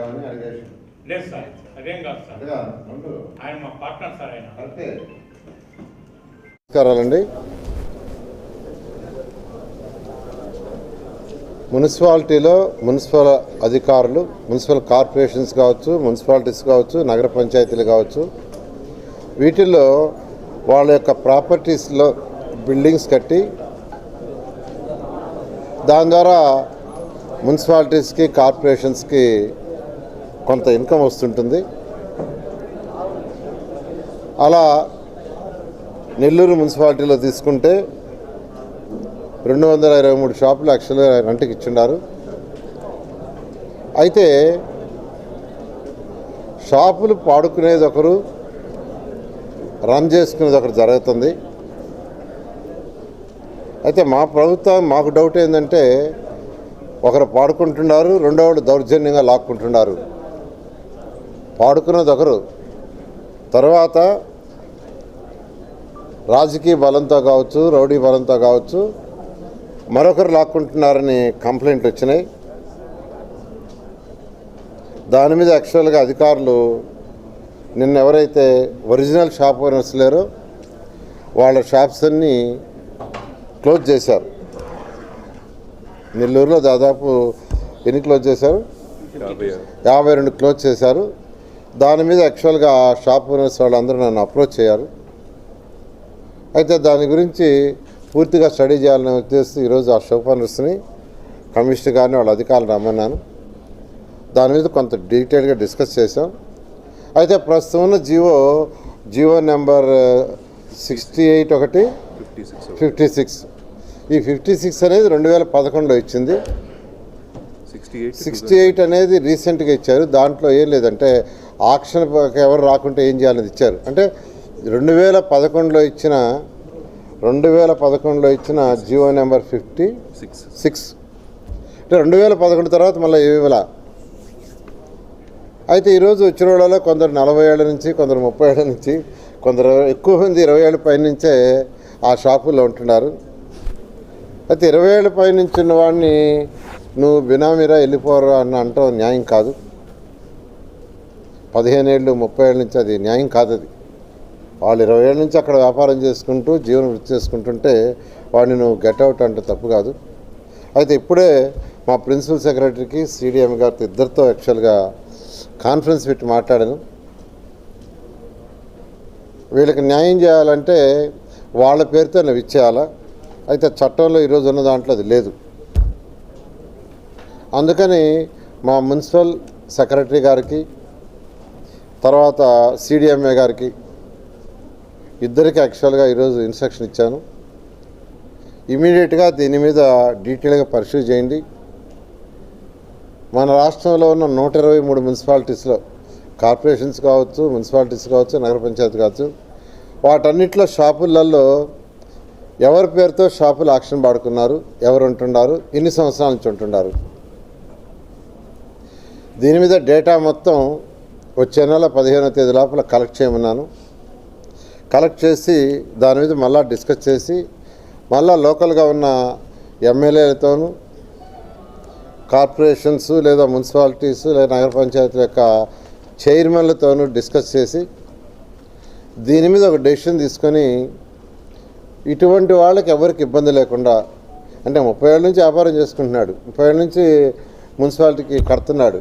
కానీ అలిగేషన్ లేదు సార్, అదేం కాదు సార్. అంతేగా అంటూ ఆయన మా పార్ట్నర్ సార్. ఆయన అంతే. నమస్కారాలండి. మున్సిపాలిటీలో మున్సిపల్ అధికారులు, మున్సిపల్ కార్పొరేషన్స్ కావచ్చు, మున్సిపాలిటీస్ కావచ్చు, నగర పంచాయతీలు కావచ్చు, వీటిల్లో వాళ్ళ యొక్క ప్రాపర్టీస్లో బిల్డింగ్స్ కట్టి దాని ద్వారా మున్సిపాలిటీస్కి కార్పొరేషన్స్కి కొంత ఇన్కమ్ వస్తుంటుంది. అలా నెల్లూరు మున్సిపాలిటీలో తీసుకుంటే 223 షాపులు యాక్చువల్గా రెంట్కి ఇచ్చిండారు. అయితే షాపులు పాడుకునేది ఒకరు, రన్ చేసుకునేది ఒకరు జరుగుతుంది. అయితే మా ప్రభుత్వం మాకు డౌట్ ఏంటంటే ఒకరు పాడుకుంటున్నారు, రెండోవాడు దౌర్జన్యంగా లాక్కుంటున్నారు. పాడుకున్నది ఒకరు, తర్వాత రాజకీయ బలంతో కావచ్చు, రౌడీ బలంతో కావచ్చు మరొకరు లాక్కుంటున్నారని కంప్లైంట్లు వచ్చినాయి. దాని మీద యాక్చువల్గా అధికారులు నిన్న ఎవరైతే ఒరిజినల్ షాప్ ఓనర్స్ లేరో వాళ్ళ షాప్స్ అన్నీ క్లోజ్ చేశారు. నెల్లూరులో దాదాపు ఎన్ని క్లోజ్ చేశారు? 52 క్లోజ్ చేశారు. దాని మీద యాక్చువల్గా షాప్ ఓనర్స్ వాళ్ళందరూ నన్ను అప్రోచ్ చేయారు. అయితే దాని గురించి పూర్తిగా స్టడీ చేయాలనే ఉద్దేశం ఈరోజు ఆ షాప్ ఓనర్స్ని, కమిషనర్ గారిని, వాళ్ళ అధికారులు రమ్మన్నాను. దాని మీద కొంత డీటెయిల్గా డిస్కస్ చేశాం. అయితే ప్రస్తుతం ఉన్న జియో నెంబర్ 68 56 ఈ 56 అనేది 2011లో ఇచ్చింది. 68 అనేది రీసెంట్గా ఇచ్చారు. దాంట్లో ఏం లేదంటే ఆక్షన్ ఎవరు రాకుంటే ఏం చేయాలని ఇచ్చారు. అంటే 2011లో ఇచ్చిన జియో నెంబర్ 56 అంటే 2011 తర్వాత మళ్ళీ ఏమిలా. అయితే ఈరోజు వచ్చిన వాళ్ళలో కొందరు 40 ఏళ్ళ నుంచి, కొందరు 30 ఏళ్ళ నుంచి, కొందరు ఎక్కువ మంది 20 ఏళ్ళ పై నుంచే ఆ షాపుల్లో ఉంటున్నారు. అయితే 20 ఏళ్ళ పై నుంచి ఉన్న వాడిని నువ్వు బినామీరా వెళ్ళిపోరా అని అంటావు న్యాయం కాదు. 15 ఏళ్ళు 30 ఏళ్ళ నుంచి అది న్యాయం కాదు. అది వాళ్ళు 20 ఏళ్ళ నుంచి అక్కడ వ్యాపారం చేసుకుంటూ జీవనం వృత్తి చేసుకుంటుంటే వాడిని నువ్వు గెట్అవుట్ అంటే తప్పు కాదు. అయితే ఇప్పుడే మా ప్రిన్సిపల్ సెక్రటరీకి, సిడిఎం గారితో ఇద్దరితో యాక్చువల్గా కాన్ఫరెన్స్ పెట్టి మాట్లాడాను. వీళ్ళకి న్యాయం చేయాలంటే వాళ్ళ పేరుతో నువ్వు ఇచ్చేయాలా. అయితే చట్టంలో ఈరోజు ఉన్న దాంట్లో అది లేదు. అందుకని మా మున్సిపల్ సెక్రటరీ గారికి, తర్వాత సిడిఎంఏ గారికి ఇద్దరికి యాక్చువల్గా ఈరోజు ఇన్స్ట్రక్షన్ ఇచ్చాను. ఇమీడియట్గా దీని మీద డీటెయిల్గా పరిశీలి చేయండి. మన రాష్ట్రంలో ఉన్న 123 మున్సిపాలిటీస్లో కార్పొరేషన్స్ కావచ్చు, మున్సిపాలిటీస్ కావచ్చు, నగర పంచాయతీ కావచ్చు, వాటన్నిటిలో షాపులలో ఎవరి పేరుతో షాపులు ఆక్షన్ పాడుకున్నారు, ఎవరు ఉంటున్నారు, ఎన్ని సంవత్సరాల నుంచి ఉంటున్నారు, దీని మీద డేటా మొత్తం వచ్చే నెల 15వ తేదీ లోపల కలెక్ట్ చేయమన్నాను. కలెక్ట్ చేసి దాని మీద మళ్ళీ డిస్కస్ చేసి మళ్ళీ లోకల్గా ఉన్న ఎమ్మెల్యేలతోనూ, కార్పొరేషన్స్ లేదా మున్సిపాలిటీస్ లేదా నగర పంచాయతీల యొక్క చైర్మన్లతోనూ డిస్కస్ చేసి దీని మీద ఒక డెసిషన్ తీసుకొని ఇటువంటి వాళ్ళకి ఎవరికి ఇబ్బంది లేకుండా, అంటే 30 ఏళ్ళ నుంచి వ్యాపారం చేసుకుంటున్నాడు, 30 ఏళ్ళ నుంచి మున్సిపాలిటీకి కడుతున్నాడు,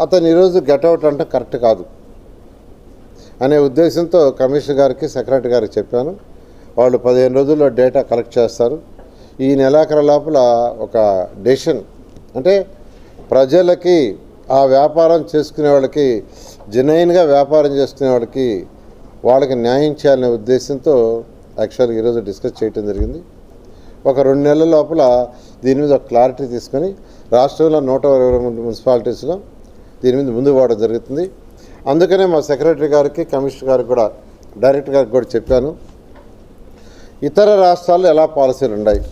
అతను ఈరోజు గెట్అవుట్ అంటే కరెక్ట్ కాదు అనే ఉద్దేశంతో కమిషనర్ గారికి, సెక్రటరీ గారికి చెప్పాను. వాళ్ళు 15 రోజుల్లో డేటా కలెక్ట్ చేస్తారు. ఈ నెలాఖరు లోపల ఒక డెసిషన్, అంటే ప్రజలకి, ఆ వ్యాపారం చేసుకునే వాళ్ళకి, జెన్యూన్గా వ్యాపారం చేసుకునే వాళ్ళకి న్యాయం చేయాలనే ఉద్దేశంతో యాక్చువల్గా ఈరోజు డిస్కస్ చేయడం జరిగింది. ఒక 2 నెలల లోపల దీని మీద క్లారిటీ తీసుకొని రాష్ట్రంలో 123 మున్సిపాలిటీస్లో దీని మీద ముందుకు పోవడం జరుగుతుంది. అందుకనే మా సెక్రటరీ గారికి, కమిషనర్ గారికి కూడా, డైరెక్టర్ గారికి కూడా చెప్పాను. ఇతర రాష్ట్రాల్లో ఎలా పాలసీలు ఉన్నాయి,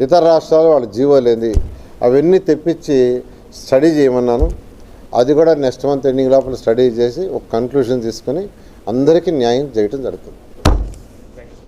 ఇతర రాష్ట్రాలు వాళ్ళ జీవోలు ఏంది, అవన్నీ తెప్పించి స్టడీ చేయమన్నాను. అది కూడా నెక్స్ట్ మంత్ ఎండింగ్ లోపల స్టడీ చేసి ఒక కన్క్లూషన్ తీసుకొని అందరికీ న్యాయం చేయడం జరుగుతుంది.